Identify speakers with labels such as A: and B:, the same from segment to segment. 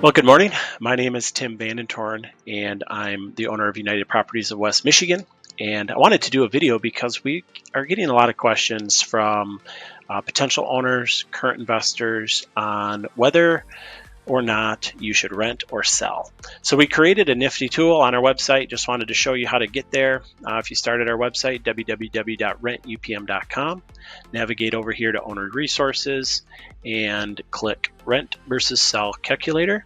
A: Well, good morning. My name is Tim Vandentoren, and I'm the owner of United Properties of West Michigan. And I wanted to do a video because we are getting a lot of questions from potential owners, current investors on whether or not you should rent or sell. So we created a nifty tool on our website. Just wanted to show you how to get there. If you start at our website, www.rentupm.com, navigate over here to Owner Resources and click Rent versus Sell Calculator,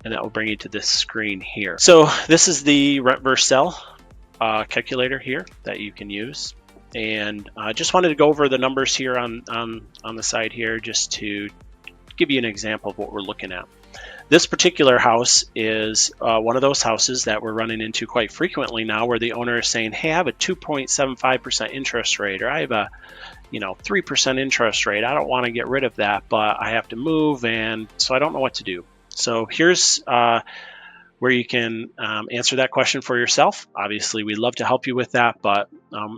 A: and that will bring you to this screen here. So this is the rent versus sell calculator here that you can use. And I just wanted to go over the numbers here on the side here just to give you an example of what we're looking at. This particular house is one of those houses that we're running into quite frequently now, where the owner is saying, hey, I have a 2.75% interest rate, or I have a 3% interest rate. I don't want to get rid of that, but I have to move, and so I don't know what to do. So here's where you can answer that question for yourself. Obviously, we'd love to help you with that, but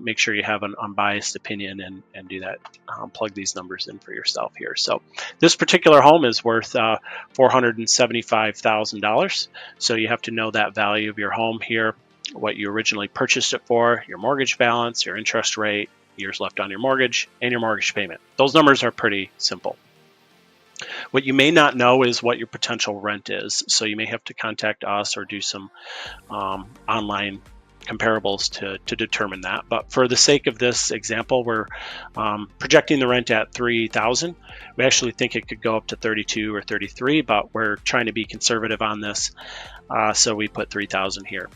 A: make sure you have an unbiased opinion and do that. Plug these numbers in for yourself here. So this particular home is worth $475,000. So you have to know that value of your home here, what you originally purchased it for, your mortgage balance, your interest rate, years left on your mortgage, and your mortgage payment. Those numbers are pretty simple. What you may not know is what your potential rent is. So you may have to contact us or do some online comparables to determine that. But for the sake of this example, we're projecting the rent at $3,000. We actually think it could go up to 32 or 33, but we're trying to be conservative on this. So we put 3,000 here.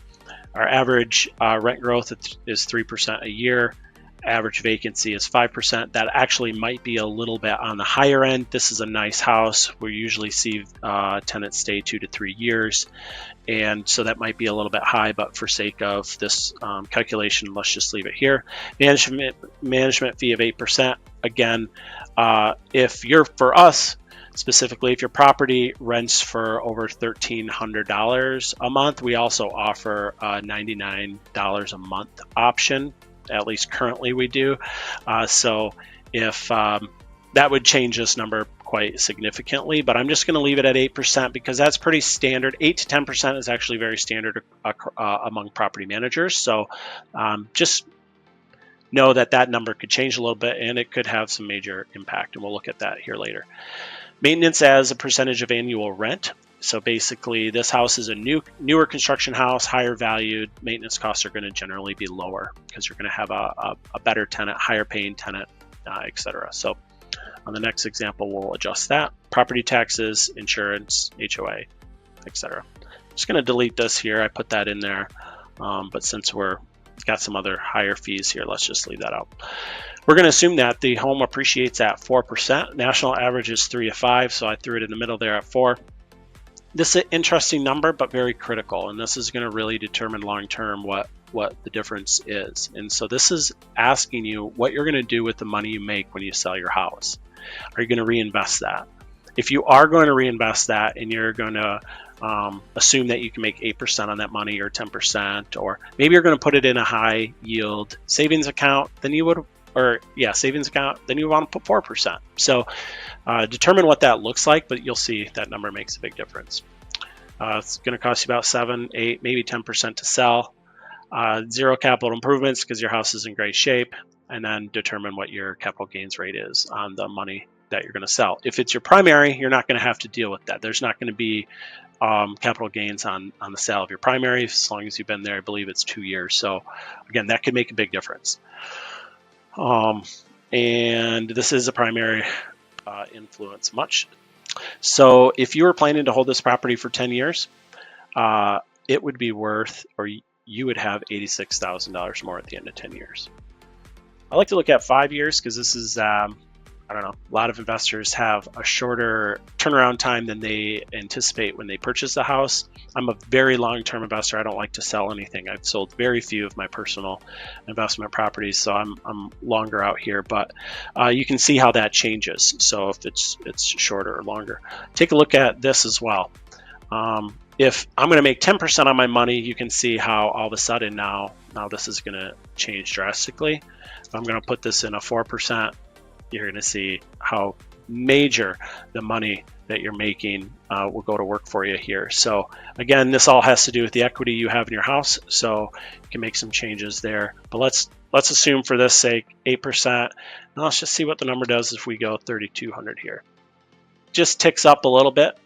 A: Our average rent growth is 3% a year. Average vacancy is 5%. That actually might be a little bit on the higher end. This is a nice house. We usually see tenants stay 2 to 3 years, and so that might be a little bit high, but for sake of this calculation, let's just leave it here. Management fee of 8%. Again, if you're, for us specifically, if your property rents for over $1,300 a month, we also offer a $99 a month option. At least currently we do. So if that would change this number quite significantly, but I'm just going to leave it at 8% because that's pretty standard. 8 to 10% is actually very standard among property managers. So just know that that number could change a little bit and it could have some major impact, and we'll look at that here later. Maintenance as a percentage of annual rent. So basically, this house is a newer construction house, higher valued. Maintenance costs are going to generally be lower because you're going to have a better tenant, higher paying tenant, etc. So on the next example, we'll adjust that. Property taxes, insurance, HOA, etc. I'm just going to delete this here. I put that in there, but since we're got some other higher fees here, let's just leave that out. We're going to assume that the home appreciates at 4%. National average is 3 to 5, so I threw it in the middle there at 4. This is an interesting number, but very critical, and this is going to really determine long-term what the difference is. And so this is asking you what you're going to do with the money you make when you sell your house. Are you going to reinvest that? If you are going to reinvest that and you're going to assume that you can make 8% on that money or 10%, or maybe you're going to put it in a high yield savings account, then you would, savings account, then you want to put 4%. So determine what that looks like, but you'll see that number makes a big difference. It's going to cost you about 7, 8, maybe 10% to sell. Zero capital improvements because your house is in great shape, and then determine what your capital gains rate is on the money that you're going to sell. If it's your primary, you're not going to have to deal with that. There's not going to be capital gains on the sale of your primary as long as you've been there. I believe it's 2 years. So again, that could make a big difference. And this is a primary influence much. So if you were planning to hold this property for 10 years, it would be worth, or you would have $86,000 more at the end of 10 years. I like to look at 5 years because this is, I don't know, a lot of investors have a shorter turnaround time than they anticipate when they purchase a house. I'm a very long-term investor. I don't like to sell anything. I've sold very few of my personal investment properties, so I'm longer out here, but you can see how that changes. So if it's shorter or longer. Take a look at this as well. If I'm going to make 10% on my money, you can see how all of a sudden now this is going to change drastically. If I'm going to put this in a 4%, you're going to see how major the money that you're making will go to work for you here. So again, this all has to do with the equity you have in your house, so you can make some changes there. But let's assume for this sake 8%. Now let's just see what the number does if we go 3,200 here. Just ticks up a little bit.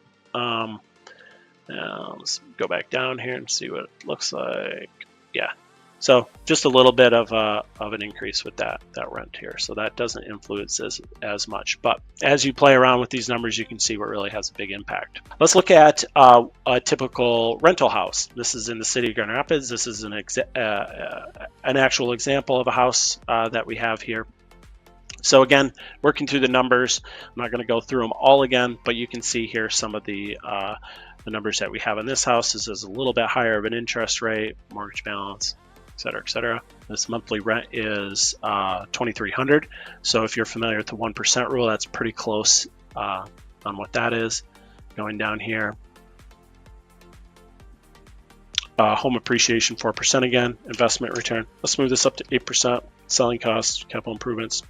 A: Let's go back down here and see what it looks like. Yeah, so just a little bit of an increase with that rent here. So that doesn't influence as much. But as you play around with these numbers, you can see what really has a big impact. Let's look at a typical rental house. This is in the city of Grand Rapids. This is an actual example of a house that we have here. So again, working through the numbers, I'm not going to go through them all again, but you can see here some of the numbers that we have in this house. This is a little bit higher of an interest rate, mortgage balance, et cetera, et cetera. This monthly rent is $2,300. So if you're familiar with the 1% rule, that's pretty close on what that is. Going down here, home appreciation 4% again, investment return. Let's move this up to 8%. Selling costs, capital improvements,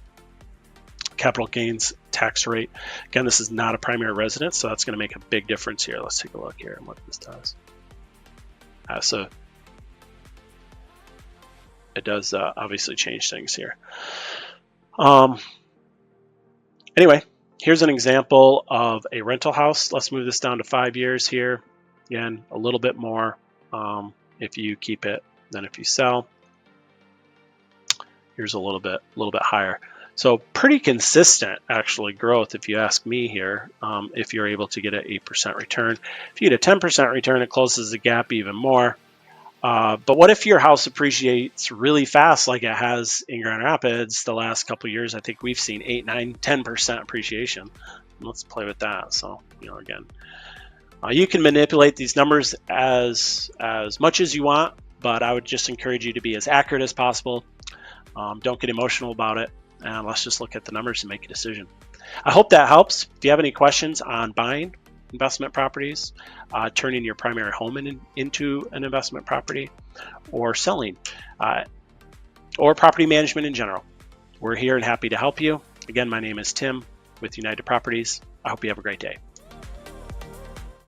A: capital gains tax rate. Again, this is not a primary residence, so that's going to make a big difference here. Let's take a look here and what this does. So it does obviously change things here. Anyway, here's an example of a rental house. Let's move this down to 5 years here. Again, a little bit more if you keep it than if you sell. Here's a little bit higher. So pretty consistent, actually, growth, if you ask me here, if you're able to get an 8% return. If you get a 10% return, it closes the gap even more. But what if your house appreciates really fast like it has in Grand Rapids the last couple of years? I think we've seen 8, 9, 10% appreciation. Let's play with that. So, again, you can manipulate these numbers as much as you want, but I would just encourage you to be as accurate as possible. Don't get emotional about it. And let's just look at the numbers and make a decision. I hope that helps. If you have any questions on buying investment properties, turning your primary home into an investment property, or selling, or property management in general, we're here and happy to help you. Again, my name is Tim with United Properties. I hope you have a great day.